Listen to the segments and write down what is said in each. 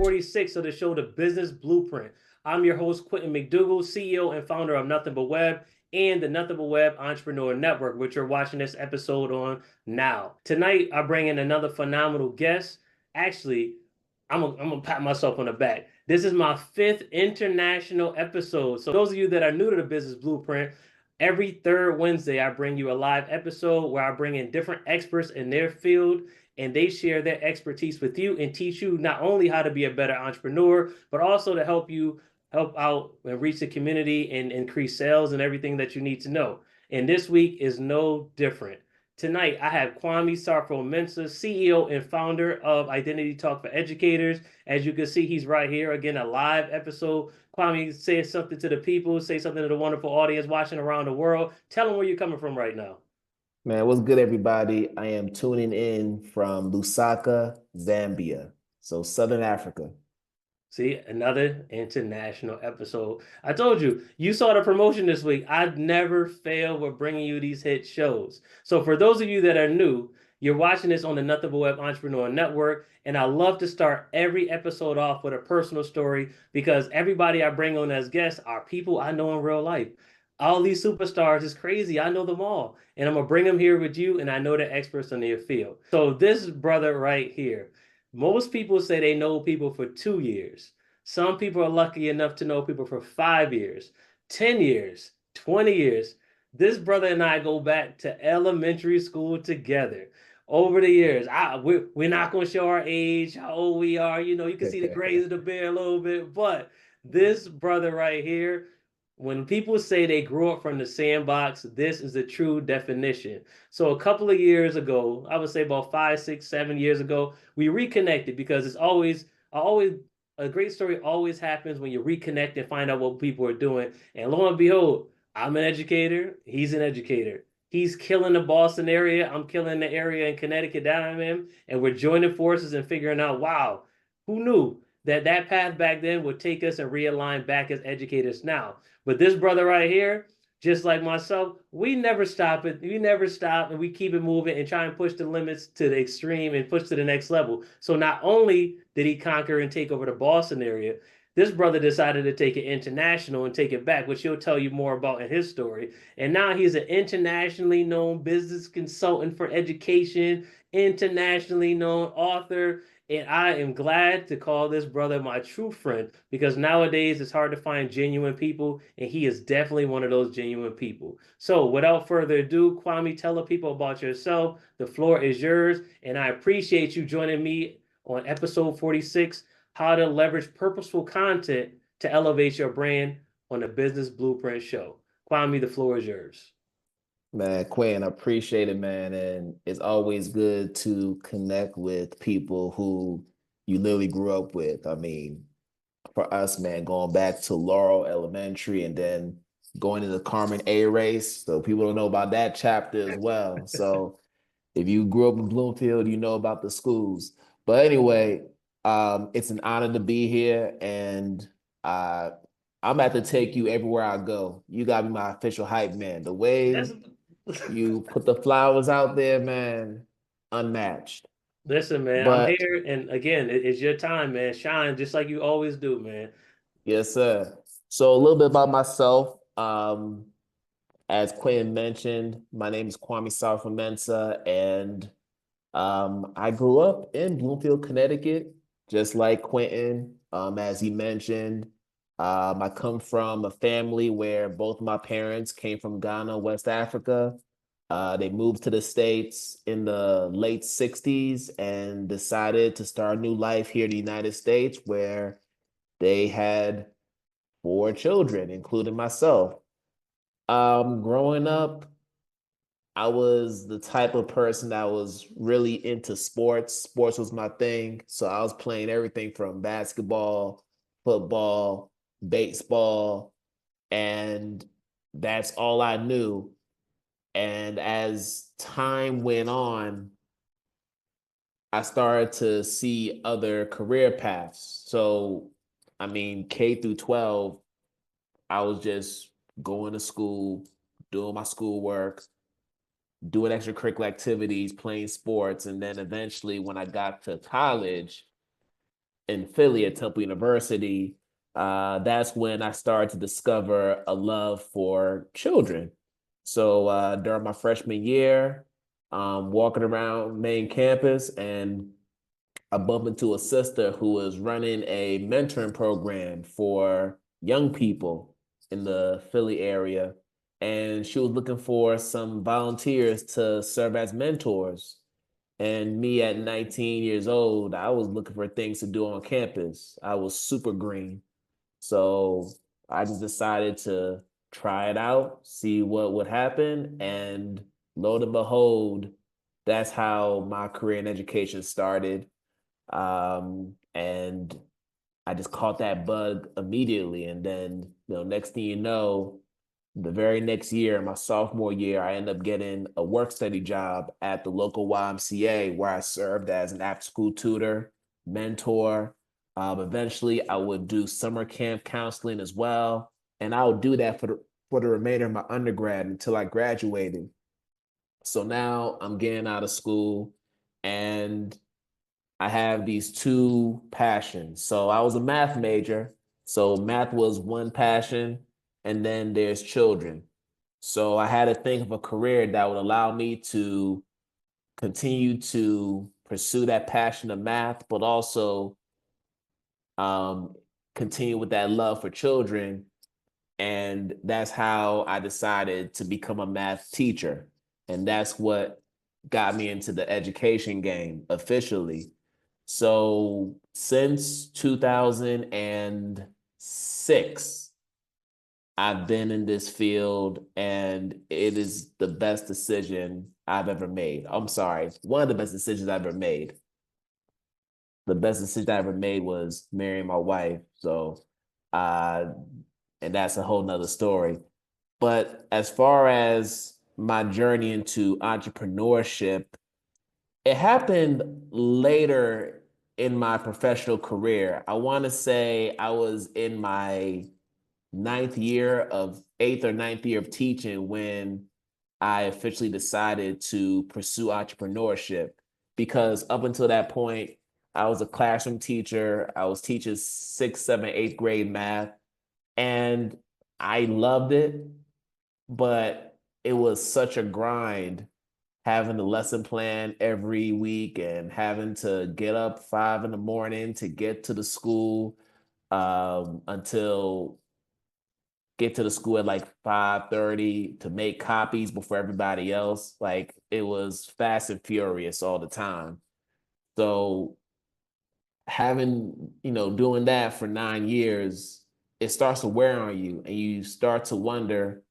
46 of the show, The Business Blueprint. I'm your host, Quentin McDougall, CEO and founder of Nothing But Web and the Nothing But Web Entrepreneur Network, which you're watching this episode on now. Tonight, I bring in another phenomenal guest. Actually, I'm gonna pat myself on the back. This is my 5th international episode. So those of you that are new to the Business Blueprint, every third Wednesday, I bring you a live episode where I bring in different experts in their field and they share their expertise with you and teach you not only how to be a better entrepreneur, but also to help you help out and reach the community and increase sales and everything that you need to know. And this week is no different. Tonight, I have Kwame Sarfo-Mensah, CEO and founder of Identity Talk for Educators. As you can see, he's right here. Again, a live episode. Kwame, say something to the people, say something to the wonderful audience watching around the world. Tell them where you're coming from right now. Man, what's good, everybody? I am tuning in from Lusaka, Zambia. So Southern Africa. See, another international episode. I told you, you saw the promotion this week. I'd never fail with bringing you these hit shows. So for those of you that are new, you're watching this on the Nothing But Web Entrepreneur Network, and I love to start every episode off with a personal story because everybody I bring on as guests are people I know in real life. All these superstars is crazy. I know them all, and I'm gonna bring them here with you, and I know they're experts in their field. So this brother right here, most people say they know people for 2 years. Some people are lucky enough to know people for 5 years, 10 years, 20 years. This brother and I go back to elementary school together. Over the years, we're not going to show our age, how old we are. You know, you can see the grays of the beard a little bit. But this brother right here, when people say they grew up from the sandbox, this is the true definition. So a couple of years ago, I would say about 5, 6, 7 years ago, we reconnected because it's always a great story always happens when you reconnect and find out what people are doing. And lo and behold, I'm an educator. He's an educator. He's killing the Boston area. I'm killing the area in Connecticut that I'm in. And we're joining forces and figuring out, wow, who knew that path back then would take us and realign back as educators now. But this brother right here, just like myself, we never stop it. We never stop and we keep it moving and try and push the limits to the extreme and push to the next level. So not only did he conquer and take over the Boston area, this brother decided to take it international and take it back, which he'll tell you more about in his story. And now he's an internationally known business consultant for education, internationally known author, and I am glad to call this brother my true friend because nowadays it's hard to find genuine people, and he is definitely one of those genuine people. So without further ado, Kwame, tell the people about yourself. The floor is yours, and I appreciate you joining me on episode 46, How to Leverage Purposeful Content to Elevate Your Brand on the Business Blueprint Show. Kwame, the floor is yours. Man, Quinn, I appreciate it, man. And it's always good to connect with people who you literally grew up with. I mean, for us, man, going back to Laurel Elementary and then going into the Carmen A race. So people don't know about that chapter as well. So if you grew up in Bloomfield, you know about the schools. But anyway, it's an honor to be here, and I'm about to take you everywhere I go. You gotta be my official hype man. The way you put the flowers out there, man, unmatched. Listen, man, I'm But here, and again, it's your time, man. Shine just like you always do, man. yes, sir. So a little bit about myself. As Quentin mentioned, my name is Kwame Sarfo-Mensah, and I grew up in Bloomfield, Connecticut, just like Quentin. As he mentioned, I come from a family where both my parents came from Ghana, West Africa. They moved to the States in the late 60s and decided to start a new life here in the United States, where they had 4 children, including myself. Growing up, I was the type of person that was really into sports. Sports was my thing. So I was playing everything from basketball, football, baseball, and that's all I knew. And as time went on, I started to see other career paths. So, I mean, K through 12, I was just going to school, doing my schoolwork, doing extracurricular activities, playing sports. And then eventually, when I got to college, in Philly at Temple University, that's when I started to discover a love for children. So during my freshman year, walking around main campus, and I bumped into a sister who was running a mentoring program for young people in the Philly area. And she was looking for some volunteers to serve as mentors. And me at 19 years old, I was looking for things to do on campus. I was super green. So I just decided to try it out, see what would happen. And lo and behold, that's how my career in education started. And I just caught that bug immediately. And then, next thing you know, the very next year, my sophomore year, I ended up getting a work study job at the local YMCA where I served as an after school tutor, mentor. Eventually, I would do summer camp counseling as well. And I would do that for the remainder of my undergrad until I graduated. So now I'm getting out of school and I have these two passions. So I was a math major. So math was one passion, and then there's children. So I had to think of a career that would allow me to continue to pursue that passion of math, but also um, continue with that love for children. And that's how I decided to become a math teacher. And that's what got me into the education game officially. So since 2006, I've been in this field, and it is the best decision I've ever made. I'm sorry, one of the best decisions I've ever made. The best decision I ever made was marrying my wife. Uh, and that's a whole nother story. But as far as my journey into entrepreneurship, it happened later in my professional career. I want to say I was in my eighth or ninth year of teaching when I officially decided to pursue entrepreneurship. Because up until that point, I was a classroom teacher. I was teaching sixth, seventh, eighth grade math, and I loved it, but it was such a grind having the lesson plan every week and having to get up 5 in the morning to until get to the school at like 5:30 to make copies before everybody else. Like it was fast and furious all the time. So doing that for 9 years, it starts to wear on you, and you start to wonder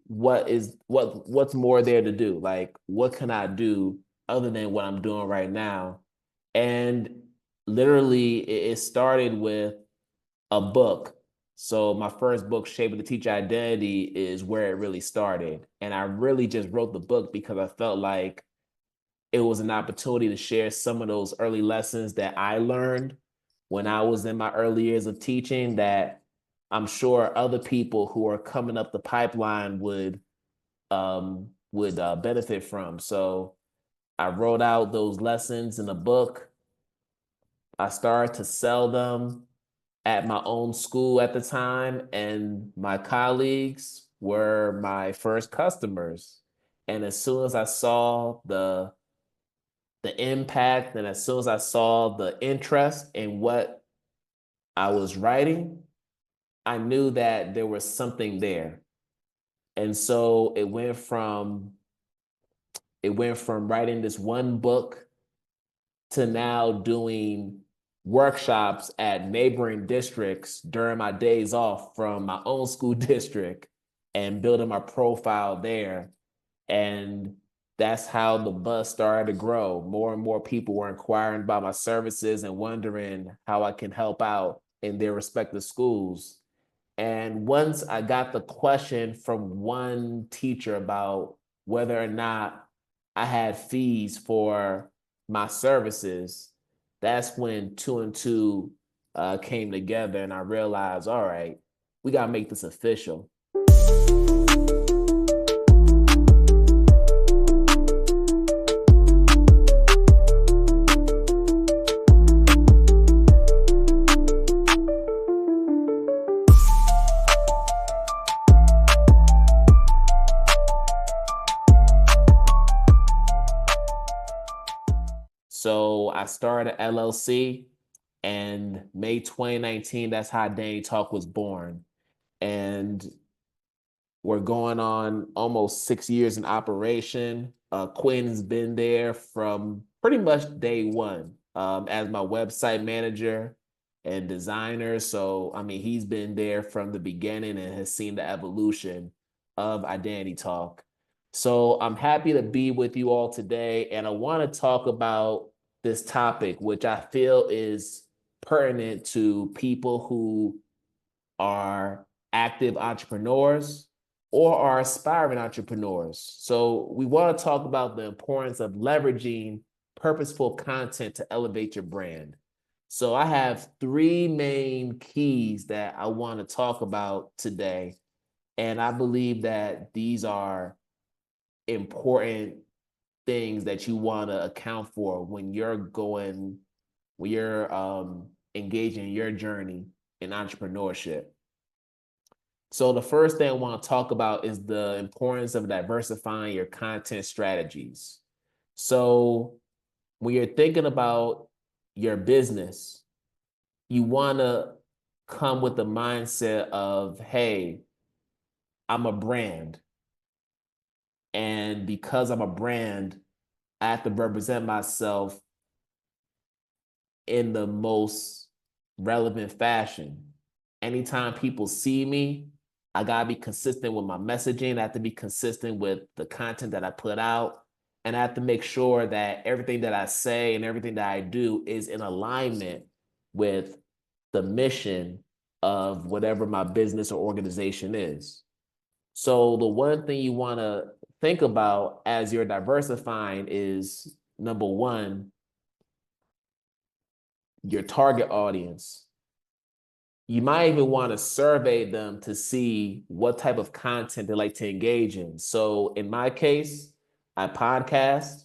what's more there to do? Like, what can I do other than what I'm doing right now? And literally, it started with a book. So my first book, Shaping the Teacher Identity, is where it really started. And I really just wrote the book because I felt like it was an opportunity to share some of those early lessons that I learned when I was in my early years of teaching that I'm sure other people who are coming up the pipeline would benefit from. So I wrote out those lessons in a book. I started to sell them at my own school at the time, and my colleagues were my first customers. And as soon as I saw the impact, and as soon as I saw the interest in what I was writing, I knew that there was something there. And so it went from writing this one book to now doing workshops at neighboring districts during my days off from my own school district and building my profile there. And that's how the buzz started to grow. More and more people were inquiring about my services and wondering how I can help out in their respective schools. And once I got the question from one teacher about whether or not I had fees for my services, that's when two and two came together, and I realized, all right, we got to make this official. So I started an LLC, and May 2019, that's how Identity Talk was born. And we're going on almost 6 years in operation. Quinn's been there from pretty much day one as my website manager and designer. So, I mean, he's been there from the beginning and has seen the evolution of Identity Talk. So I'm happy to be with you all today. And I want to talk about this topic, which I feel is pertinent to people who are active entrepreneurs or are aspiring entrepreneurs. So we want to talk about the importance of leveraging purposeful content to elevate your brand. So I have three main keys that I want to talk about today. And I believe that these are important things that you want to account for when you're engaging in your journey in entrepreneurship. So the first thing I want to talk about is the importance of diversifying your content strategies. So when you're thinking about your business, you want to come with the mindset of, hey, I'm a brand. And because I'm a brand, I have to represent myself in the most relevant fashion. Anytime people see me, I gotta be consistent with my messaging. I have to be consistent with the content that I put out. And I have to make sure that everything that I say and everything that I do is in alignment with the mission of whatever my business or organization is. So the one thing you want to think about as you're diversifying is, number one, your target audience. You might even want to survey them to see what type of content they like to engage in. So in my case, I podcast,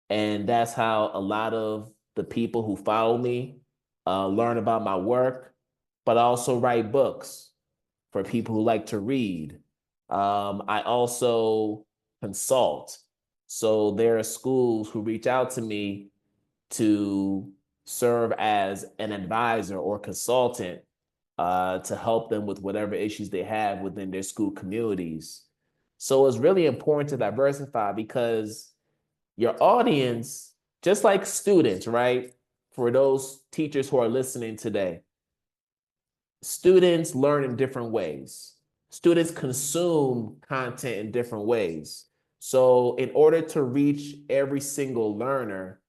and that's how a lot of the people who follow me learn about my work, but I also write books for people who like to read. I also consult. So there are schools who reach out to me to serve as an advisor or consultant to help them with whatever issues they have within their school communities. So it's really important to diversify because your audience, just like students, right? For those teachers who are listening today, students learn in different ways. Students consume content in different ways. So in order to reach every single learner,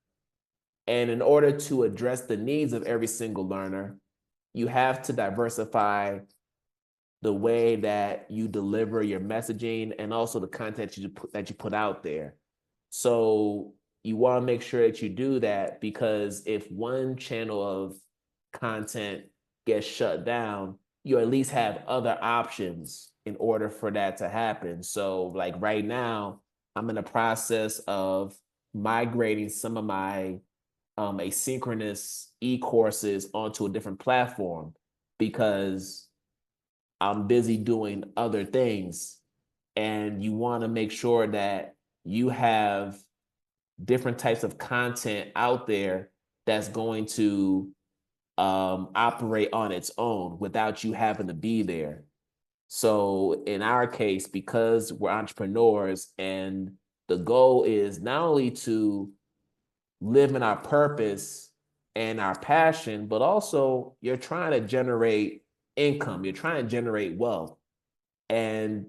and in order to address the needs of every single learner, you have to diversify the way that you deliver your messaging and also the content that you put out there. So you want to make sure that you do that, because if one channel of content gets shut down, you at least have other options in order for that to happen. So like right now, I'm in the process of migrating some of my asynchronous e-courses onto a different platform because I'm busy doing other things. And you want to make sure that you have different types of content out there that's going to operate on its own without you having to be there. So in our case, because we're entrepreneurs and the goal is not only to live in our purpose and our passion, but also you're trying to generate income, you're trying to generate wealth. And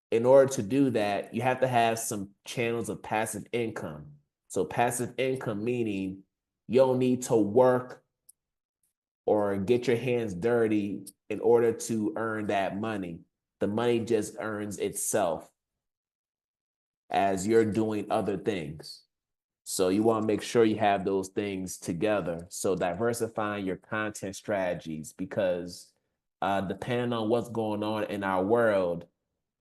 in order to do that, you have to have some channels of passive income. So passive income meaning you don't need to work or get your hands dirty in order to earn that money. The money just earns itself as you're doing other things. So you want to make sure you have those things together. So diversifying your content strategies, because depending on what's going on in our world,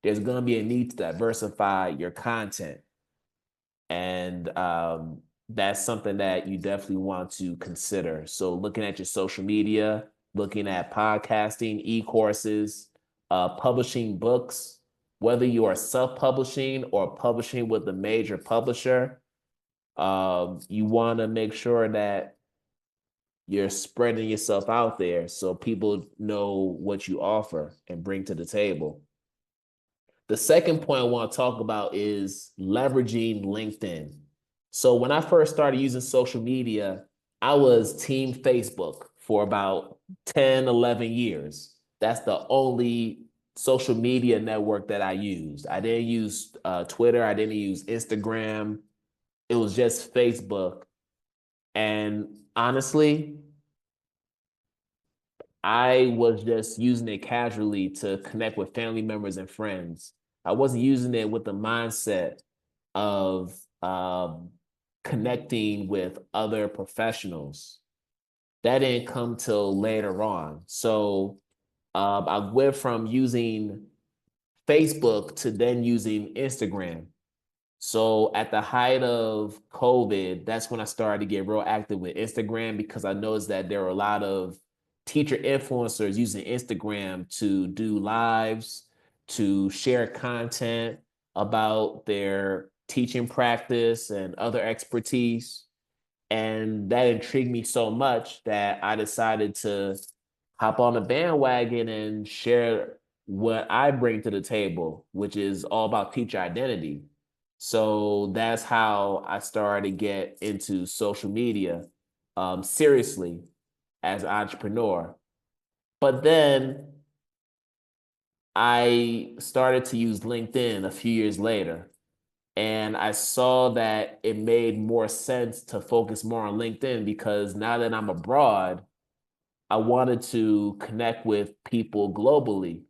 there's going to be a need to diversify your content. And that's something that you definitely want to consider. So looking at your social media, looking at podcasting, e-courses, publishing books, whether you are self-publishing or publishing with a major publisher, You want to make sure that you're spreading yourself out there so people know what you offer and bring to the table. The second point I want to talk about is leveraging LinkedIn. So when I first started using social media, I was team Facebook for about 10, 11 years. That's the only social media network that I used. I didn't use Twitter. I didn't use Instagram. It was just Facebook. And honestly, I was just using it casually to connect with family members and friends. I wasn't using it with the mindset of connecting with other professionals. That didn't come till later on. So I went from using Facebook to then using Instagram. So at the height of COVID, that's when I started to get real active with Instagram because I noticed that there were a lot of teacher influencers using Instagram to do lives, to share content about their teaching practice and other expertise. And that intrigued me so much that I decided to hop on the bandwagon and share what I bring to the table, which is all about teacher identity. So that's how I started to get into social media seriously as an entrepreneur. But then I started to use LinkedIn a few years later. And I saw that it made more sense to focus more on LinkedIn because now that I'm abroad, I wanted to connect with people globally.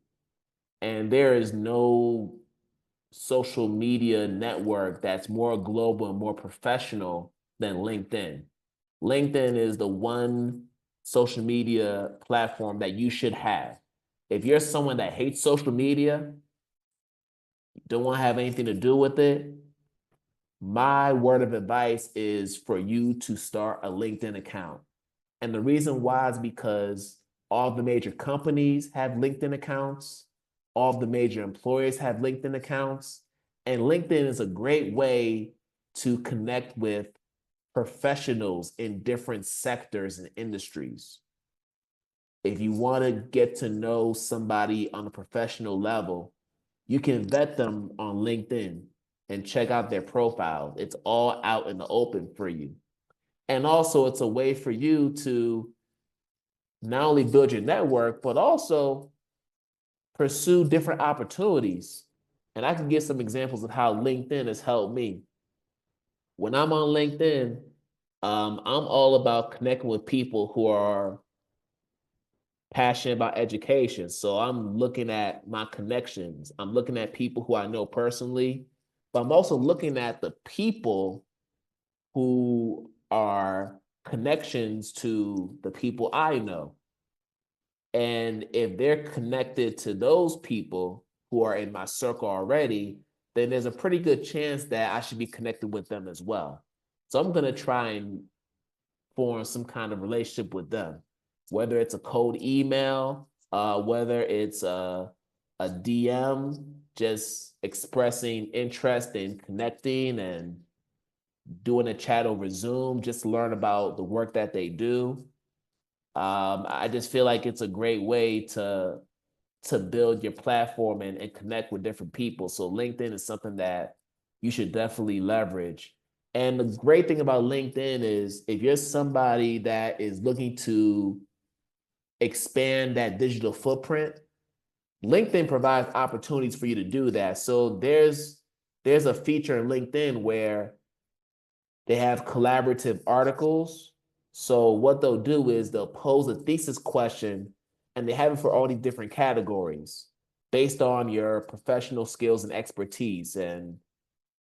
And there is no social media network that's more global and more professional than LinkedIn. LinkedIn is the one social media platform that you should have. If you're someone that hates social media, don't want to have anything to do with it, my word of advice is for you to start a LinkedIn account. And the reason why is because all the major companies have LinkedIn accounts, all the major employers have LinkedIn accounts, and LinkedIn is a great way to connect with professionals in different sectors and industries. If you want to get to know somebody on a professional level, you can vet them on LinkedIn and check out their profiles. It's all out in the open for you. And also, it's a way for you to not only build your network, but also pursue different opportunities. And I can give some examples of how LinkedIn has helped me. When I'm on LinkedIn, I'm all about connecting with people who are passionate about education. So I'm looking at my connections. I'm looking at people who I know personally, but I'm also looking at the people who are connections to the people I know. And if they're connected to those people who are in my circle already, then there's a pretty good chance that I should be connected with them as well. So I'm going to try and form some kind of relationship with them, whether it's a cold email, whether it's a DM, just expressing interest in connecting and doing a chat over Zoom, just to learn about the work that they do. I just feel like it's a great way to build your platform and connect with different people. So LinkedIn is something that you should definitely leverage. And the great thing about LinkedIn is if you're somebody that is looking to expand that digital footprint, LinkedIn provides opportunities for you to do that. So there's a feature in LinkedIn where they have collaborative articles. So what they'll do is they'll pose a thesis question and they have it for all these different categories based on your professional skills and expertise and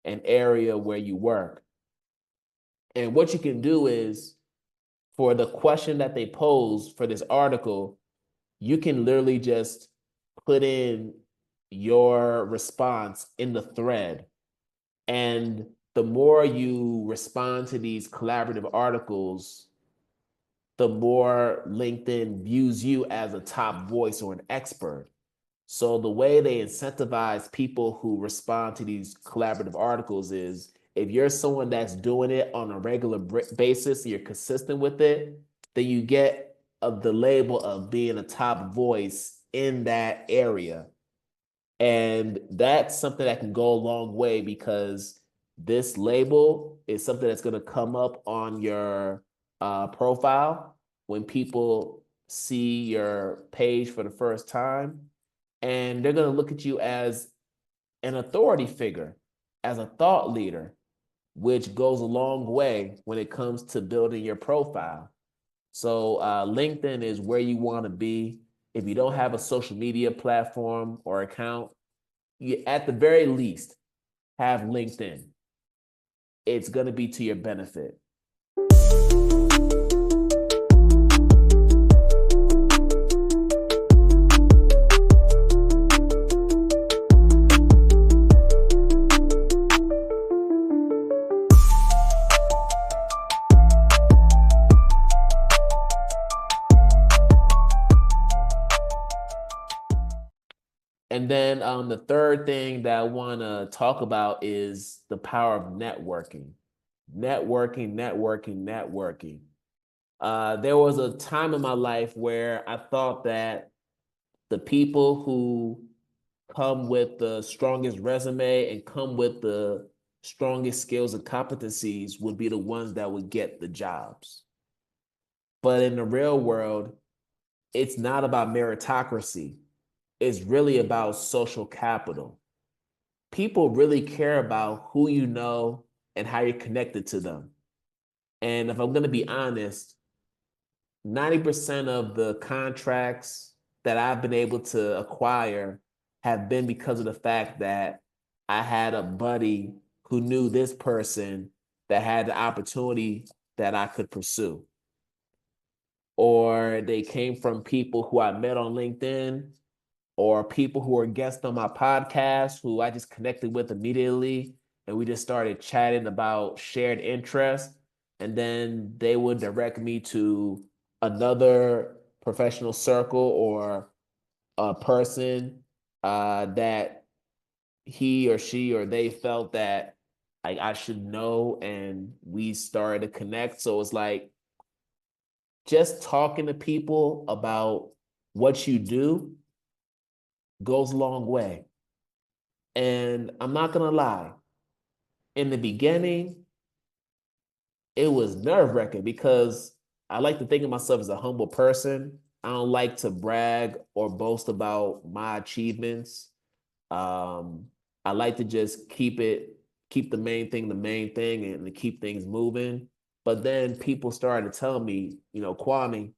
an area where you work. And what you can do is for the question that they pose for this article, you can literally just put in your response in the thread. And the more you respond to these collaborative articles, the more LinkedIn views you as a top voice or an expert. So the way they incentivize people who respond to these collaborative articles is If you're someone that's doing it on a regular basis, you're consistent with it, then you get the label of being a top voice in that area. And that's something that can go a long way because this label is something that's going to come up on your profile when people see your page for the first time. And they're going to look at you as an authority figure, as a thought leader, which goes a long way when it comes to building your profile. So LinkedIn is where you want to be. If you don't have a social media platform or account, you at the very least have LinkedIn. It's going to be to your benefit. And then the third thing that I want to talk about is the power of networking. Networking. There was a time in my life where I thought that the people who come with the strongest resume and come with the strongest skills and competencies would be the ones that would get the jobs. But in the real world, it's not about meritocracy. It's really about social capital. People really care about who you know and how you're connected to them. And if I'm going to be honest, 90% of the contracts that I've been able to acquire have been because of the fact that I had a buddy who knew this person that had the opportunity that I could pursue. Or they came from people who I met on LinkedIn, or people who were guests on my podcast who I just connected with immediately. And we just started chatting about shared interests. And then they would direct me to another professional circle or a person that he or she or they felt that I should know. And we started to connect. So it's like just talking to people about what you do goes a long way. And I'm not going to lie, in the beginning, it was nerve-wracking because I like to think of myself as a humble person. I don't like to brag or boast about my achievements. Um, I like to just keep the main thing and to keep things moving. But then people started to tell me, Kwame,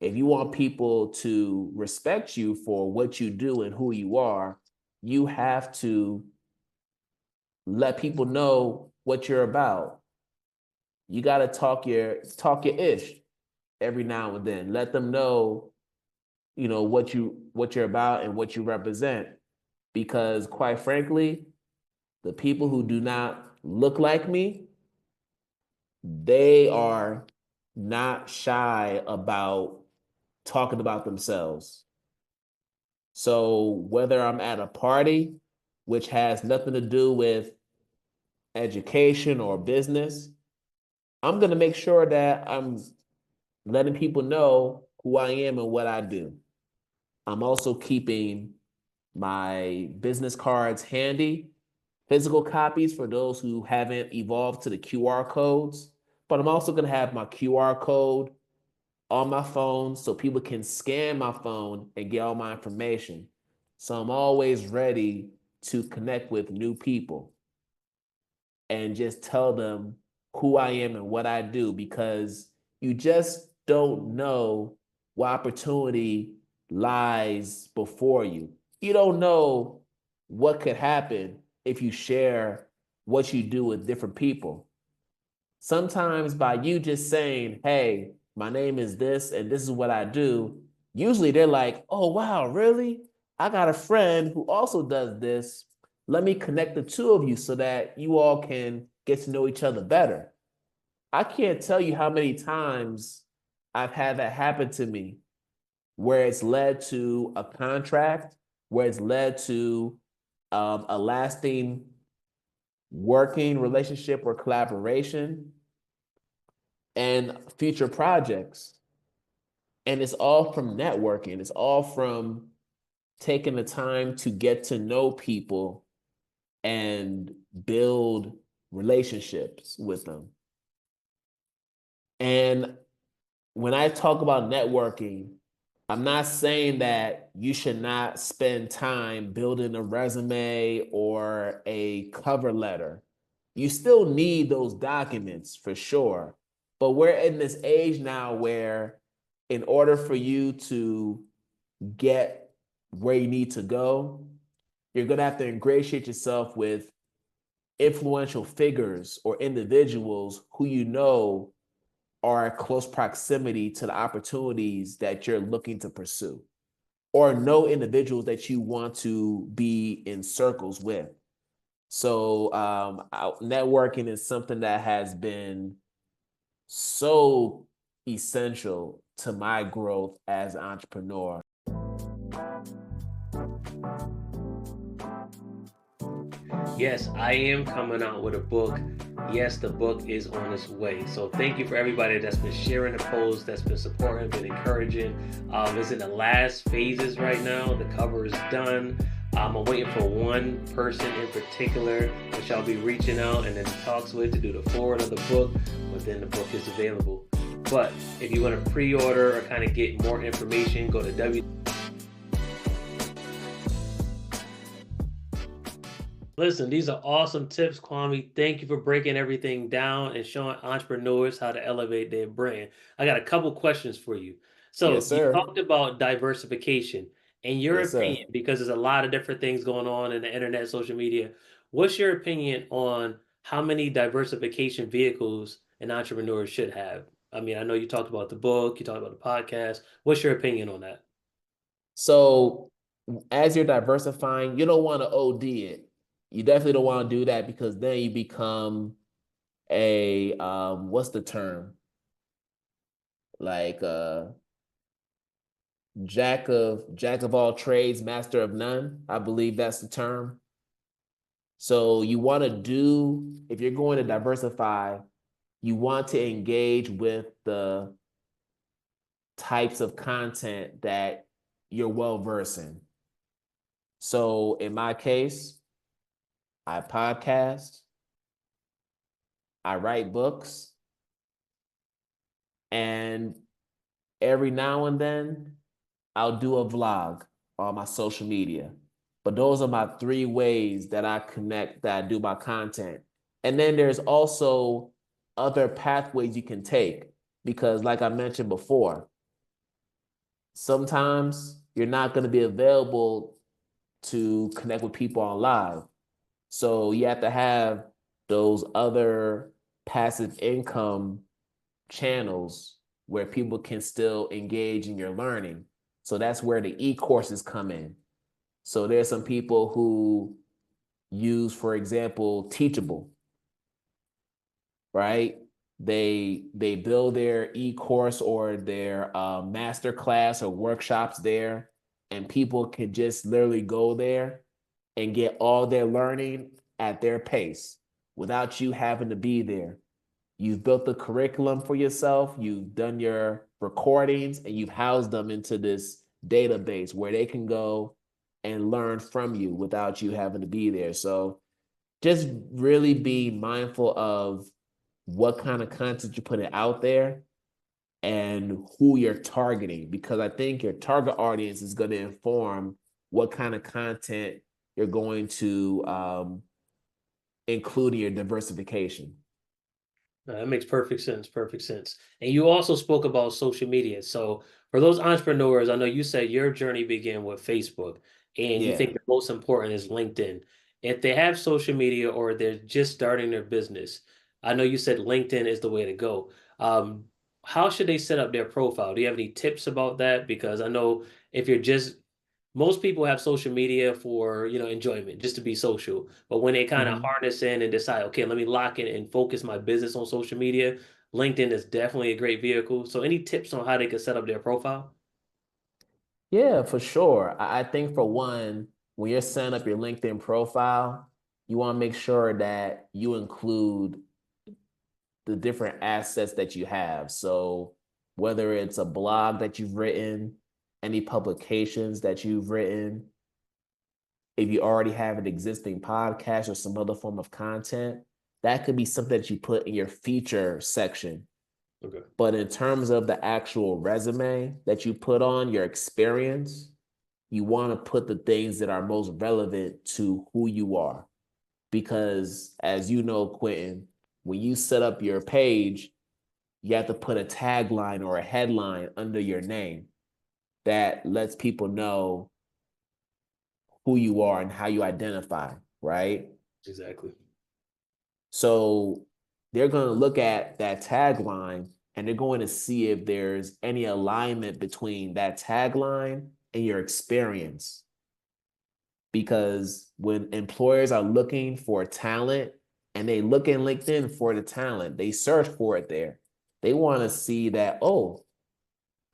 if you want people to respect you for what you do and who you are, you have to let people know what you're about. You got to talk your ish every now and then. Let them know, what you're about and what you represent. Because quite frankly, the people who do not look like me, they are not shy about talking about themselves. So whether I'm at a party, which has nothing to do with education or business, I'm going to make sure that I'm letting people know who I am and what I do. I'm also keeping my business cards handy, physical copies for those who haven't evolved to the QR codes. But I'm also going to have my QR code on my phone so people can scan my phone and get all my information. So I'm always ready to connect with new people and just tell them who I am and what I do because you just don't know what opportunity lies before you. You don't know what could happen if you share what you do with different people. Sometimes by you just saying, hey, my name is this and this is what I do, usually they're like, oh, wow, really? I got a friend who also does this. Let me connect the two of you so that you all can get to know each other better. I can't tell you how many times I've had that happen to me where it's led to a contract, where it's led to a lasting working relationship or collaboration, and future projects. And it's all from networking. It's all from taking the time to get to know people and build relationships with them. And when I talk about networking, I'm not saying that you should not spend time building a resume or a cover letter. You still need those documents for sure. But we're in this age now where, in order for you to get where you need to go, you're going to have to ingratiate yourself with influential figures or individuals who you know are in close proximity to the opportunities that you're looking to pursue, or know individuals that you want to be in circles with. So networking is something that has been so essential to my growth as an entrepreneur. Yes, I am coming out with a book. Yes, the book is on its way. So thank you for everybody that's been sharing the post, that's been supporting, been encouraging. It's in the last phases right now. The cover is done. I'm waiting for one person in particular, which I'll be reaching out and then talks with to do the forward of the book. But then the book is available. But if you want to pre-order or kind of get more information, go to Listen, these are awesome tips, Kwame. Thank you for breaking everything down and showing entrepreneurs how to elevate their brand. I got a couple questions for you. Yes, So, you sir. talked about diversification. In your Yes, opinion, sir. because there's a lot of different things going on in the internet, social media, what's your opinion on how many diversification vehicles an entrepreneur should have? I mean, I know you talked about the book, you talked about the podcast. What's your opinion on that? So as you're diversifying, you don't want to OD it. You definitely don't want to do that, because then you become a what's the term? Like jack of all trades, master of none. I believe that's the term. So you want to do, if you're going to diversify, you want to engage with the types of content that you're well versed in. So in my case, I podcast, I write books, and every now and then I'll do a vlog on my social media. But those are my three ways that I connect, that I do my content. And then there's also other pathways you can take, because like I mentioned before, sometimes you're not going to be available to connect with people on live. So you have to have those other passive income channels where people can still engage in your learning. So that's where the e-courses come in. So there's some people who use, for example, Teachable, right? They build their e-course or their master class or workshops there, and people can just literally go there and get all their learning at their pace without you having to be there. You've built the curriculum for yourself, you've done your recordings, and you've housed them into this database where they can go and learn from you without you having to be there. So just really be mindful of what kind of content you're putting out there and who you're targeting, because I think your target audience is going to inform what kind of content you're going to include in your diversification. That makes perfect sense. Perfect sense. And you also spoke about social media. So for those entrepreneurs, I know you said your journey began with Facebook, and you think Yeah. the most important is LinkedIn. If they have social media or they're just starting their business, I know you said LinkedIn is the way to go. Um, how should they set up their profile? Do you have any tips about that? Because I know if you're just most people have social media for, enjoyment, just to be social. But when they kind of Mhm. harness in and decide, okay, let me lock in and focus my business on social media, LinkedIn is definitely a great vehicle. So any tips on how they can set up their profile? Yeah, for sure. I think for one, when you're setting up your LinkedIn profile, you want to make sure that you include the different assets that you have. So whether it's a blog that you've written, any publications that you've written, if you already have an existing podcast or some other form of content, that could be something that you put in your feature section. Okay. But in terms of the actual resume that you put on, your experience, you want to put the things that are most relevant to who you are. Because as you know, Quentin, when you set up your page, you have to put a tagline or a headline under your name that lets people know who you are and how you identify, right? Exactly. So they're going to look at that tagline and they're going to see if there's any alignment between that tagline and your experience. Because when employers are looking for talent and they look in LinkedIn for the talent, they search for it there. They want to see that, oh,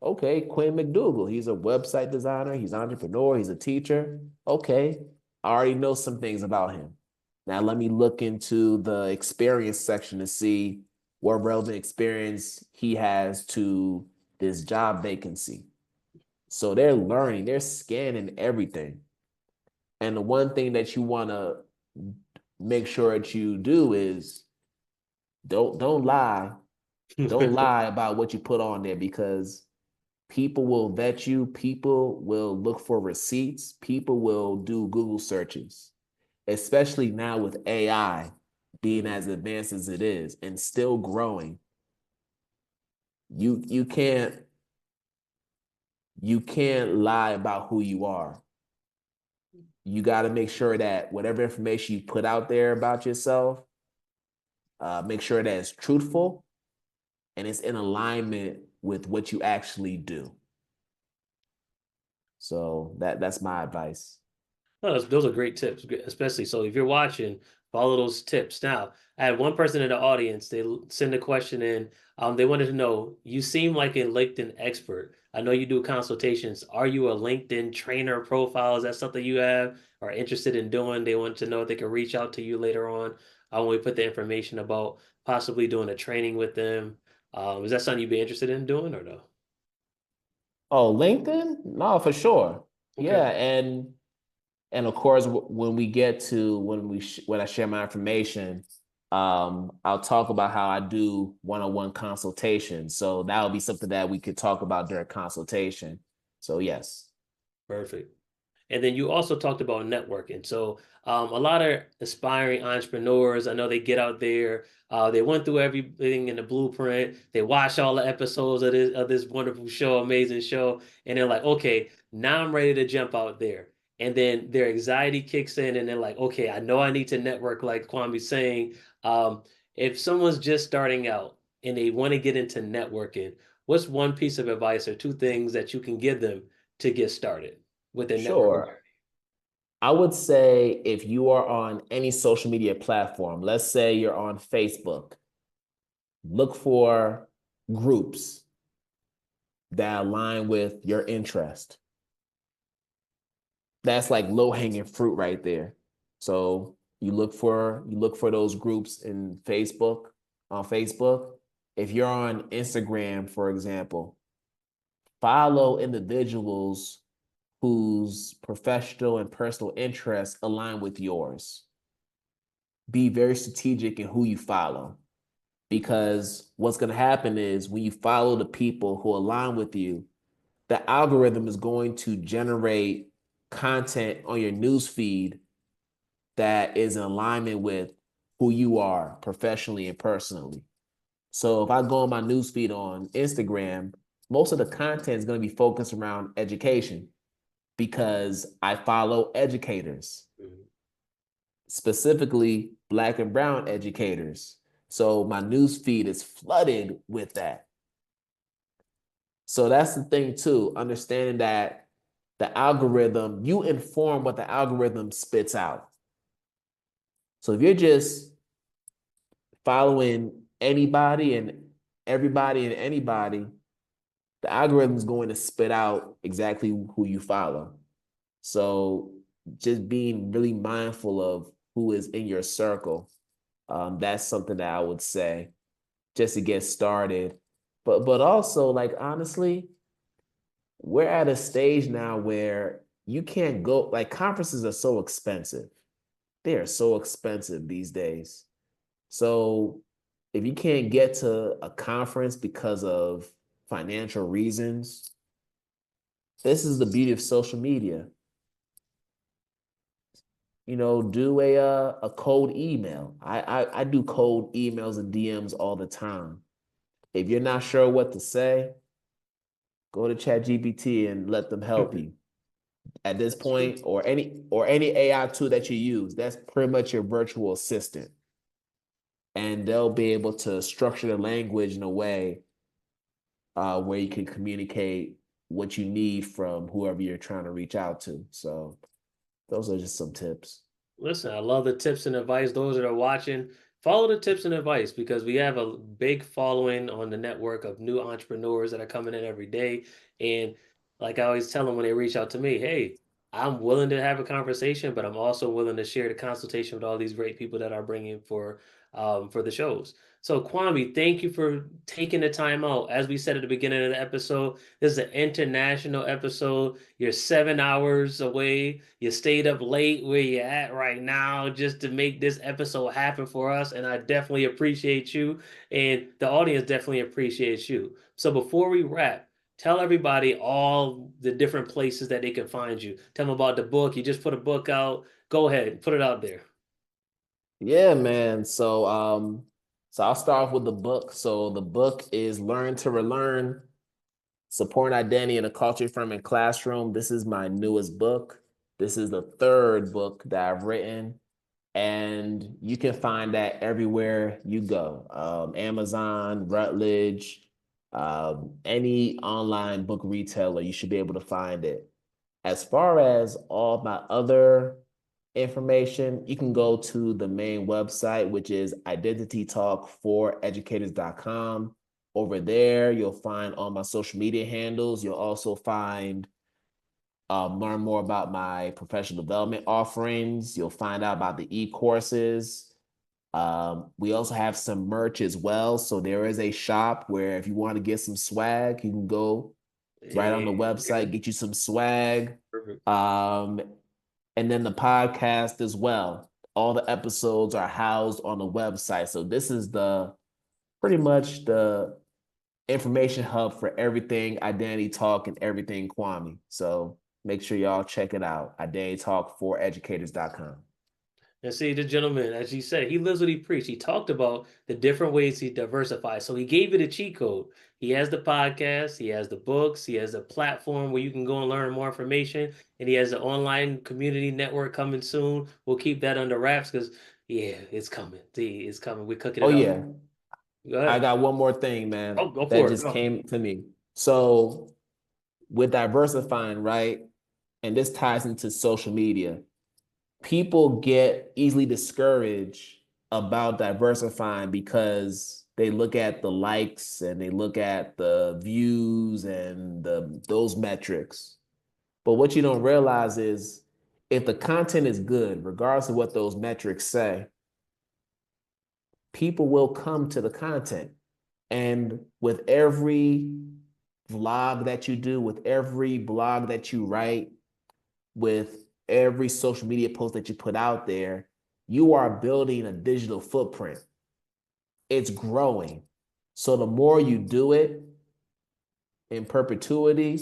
okay, Quinn McDougal, he's a website designer, he's an entrepreneur, he's a teacher. Okay, I already know some things about him. Now let me look into the experience section to see what relevant experience he has to this job vacancy. So they're learning, they're scanning everything. And the one thing that you want to make sure that you do is don't lie. Don't lie about what you put on there because people will vet you, people will look for receipts, people will do Google searches, especially now with AI being as advanced as it is and still growing. You can't lie about who you are. You got to make sure that whatever information you put out there about yourself, make sure that it's truthful and it's in alignment with what you actually do. So that's my advice. No, those are great tips, especially so if you're watching, follow those tips. Now, I had one person in the audience, they send a question in. They wanted to know, you seem like a LinkedIn expert. I know you do consultations. Are you a LinkedIn trainer profile? Is that something you have or interested in doing? They want to know if they can reach out to you later on when we put the information about possibly doing a training with them. Is that something you'd be interested in doing or no? Oh, LinkedIn? No, for sure. Okay. Yeah, and of course, when we get to when I share my information, I'll talk about how I do one-on-one consultations. So that'll be something that we could talk about during consultation. So yes. Perfect. And then you also talked about networking. So a lot of aspiring entrepreneurs, I know they get out there, they went through everything in the blueprint, they watch all the episodes of this wonderful show, amazing show, and they're like, okay, now I'm ready to jump out there. And then their anxiety kicks in, and they're like, okay, I know I need to network, like Kwame's saying. Um, if someone's just starting out and they want to get into networking, what's one piece of advice or two things that you can give them to get started with their networking Sure. journey? I would say if you are on any social media platform, let's say you're on Facebook, look for groups that align with your interest. That's like low-hanging fruit right there. So you look for those groups in Facebook, on Facebook. If you're on Instagram, for example, follow individuals whose professional and personal interests align with yours. Be very strategic in who you follow because what's going to happen is when you follow the people who align with you, the algorithm is going to generate content on your news feed that is in alignment with who you are professionally and personally. So if I go on my newsfeed on Instagram, most of the content is going to be focused around education because I follow educators, Mhm. specifically Black and brown educators. So my newsfeed is flooded with that. So that's the thing too, understanding that the algorithm, you inform what the algorithm spits out. So if you're just following anybody and everybody and anybody, the algorithm is going to spit out exactly who you follow. So just being really mindful of who is in your circle. That's something that I would say just to get started. But also, like, honestly, we're at a stage now where you can't go, like, conferences are so expensive. They are so expensive these days. So if you can't get to a conference because of financial reasons, this is the beauty of social media. Do a cold email. I do cold emails and DMs all the time. If you're not sure what to say, go to ChatGPT and let them help you. At this That's true. point, or any AI tool that you use, that's pretty much your virtual assistant. And they'll be able to structure the language in a way where you can communicate what you need from whoever you're trying to reach out to. So those are just some tips. Listen, I love the tips and advice. Those that are watching, follow the tips and advice because we have a big following on the network of new entrepreneurs that are coming in every day. And like I always tell them when they reach out to me, hey, I'm willing to have a conversation, but I'm also willing to share the consultation with all these great people that are bringing for the shows. So Kwame, thank you for taking the time out. As we said at the beginning of the episode, this is an international episode. You're 7 hours away. You stayed up late where you're at right now just to make this episode happen for us. And I definitely appreciate you. And the audience definitely appreciates you. So before we wrap, tell everybody all the different places that they can find you. Tell them about the book. You just put a book out. Go ahead, put it out there. Yeah, man. So I'll start off with the book. So the book is Learn to Relearn, Supporting Identity in a Culture Affirming Classroom. This is my newest book. This is the third book that I've written, and you can find that everywhere you go. Amazon, Routledge, any online book retailer, you should be able to find it. As far as all my other information, you can go to the main website, which is identitytalkforeducators.com. Over there, you'll find all my social media handles. You'll also find learn more about my professional development offerings. You'll find out about the e-courses. We also have some merch as well. So there is a shop where if you want to get some swag, you can go right on the Okay, website, get you some swag. perfect. Um, and then the podcast as well. All the episodes are housed on the website. So this is the pretty much the information hub for everything Identity Talk and everything Kwame. So make sure y'all check it out. Identitytalkforeducators.com. And see, the gentleman, as he said, he lives what he preached. He talked about the different ways he diversifies. So he gave it a cheat code. He has the podcast, he has the books, he has a platform where you can go and learn more information, and he has an online community network coming soon. We'll keep that under wraps because, yeah, it's coming. See, it's coming. We're cooking Oh it up. yeah, Go I ahead. got one more thing, man, Oh, go that for it. just Go. came to me. So with diversifying, right? And this ties into social media. People get easily discouraged about diversifying because they look at the likes and they look at the views and those metrics. But what you don't realize is if the content is good, regardless of what those metrics say, people will come to the content. And with every vlog that you do, with every blog that you write, with every social media post that you put out there, you are building a digital footprint. It's growing. So the more you do it in perpetuity,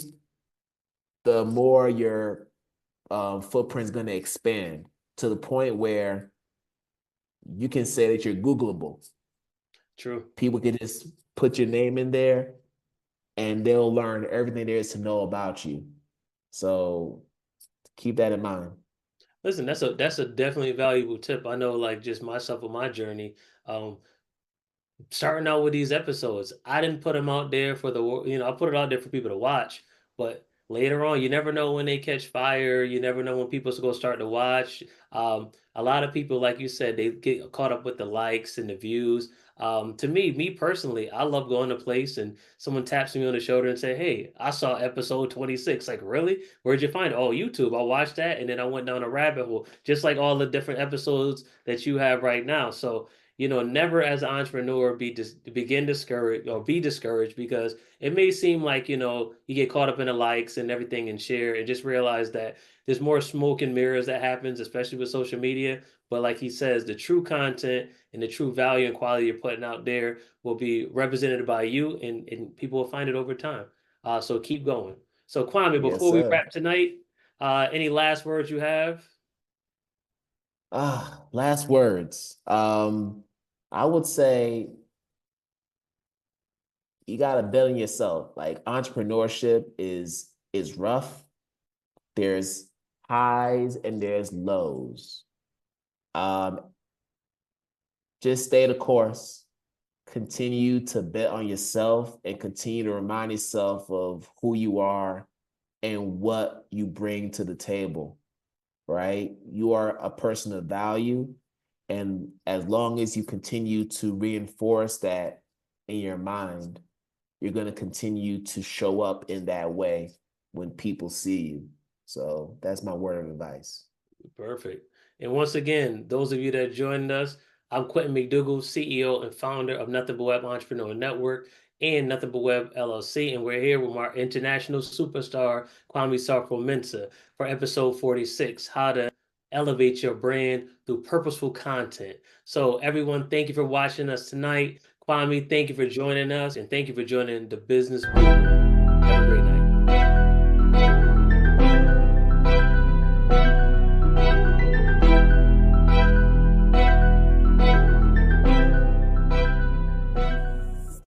the more your footprint is going to expand to the point where you can say that you're Googleable. True. People can just put your name in there and they'll learn everything there is to know about you. So keep that in mind. Listen, that's a definitely valuable tip. I know, like just myself on my journey. Um, Starting out with these episodes, I didn't put them out there for I put it out there for people to watch, but later on, you never know when they catch fire. You never know when people's going to start to watch. A lot of people, like you said, they get caught up with the likes and the views. To me personally, I love going to a place and someone taps me on the shoulder and say, "Hey, I saw episode 26." Like, really? Where'd you find it? Oh, YouTube. I watched that, and then I went down a rabbit hole, just like all the different episodes that you have right now. So, never as an entrepreneur begin discouraged or be discouraged because it may seem like, you get caught up in the likes and everything and share and just realize that there's more smoke and mirrors that happens, especially with social media. But like he says, the true content and the true value and quality you're putting out there will be represented by you, and people will find it over time. So keep going. So Kwame, Yes, before we sir. wrap tonight, any last words you have? Last words. I would say you gotta bet on yourself. Like entrepreneurship is rough. There's highs and there's lows. Um, just stay the course. Continue to bet on yourself and continue to remind yourself of who you are and what you bring to the table, right? You are a person of value. And as long as you continue to reinforce that in your mind, you're going to continue to show up in that way when people see you. So that's my word of advice. Perfect. And once again, those of you that joined us, I'm Quentin McDougall, CEO and founder of Nothing But Web Entrepreneur Network and Nothing But Web LLC. And we're here with our international superstar, Kwame Sarfo-Mensah, for episode 46, How to Elevate Your Brand Through Purposeful Content. So everyone, thank you for watching us tonight. Kwame, thank you for joining us, and thank you for joining the business blueprint.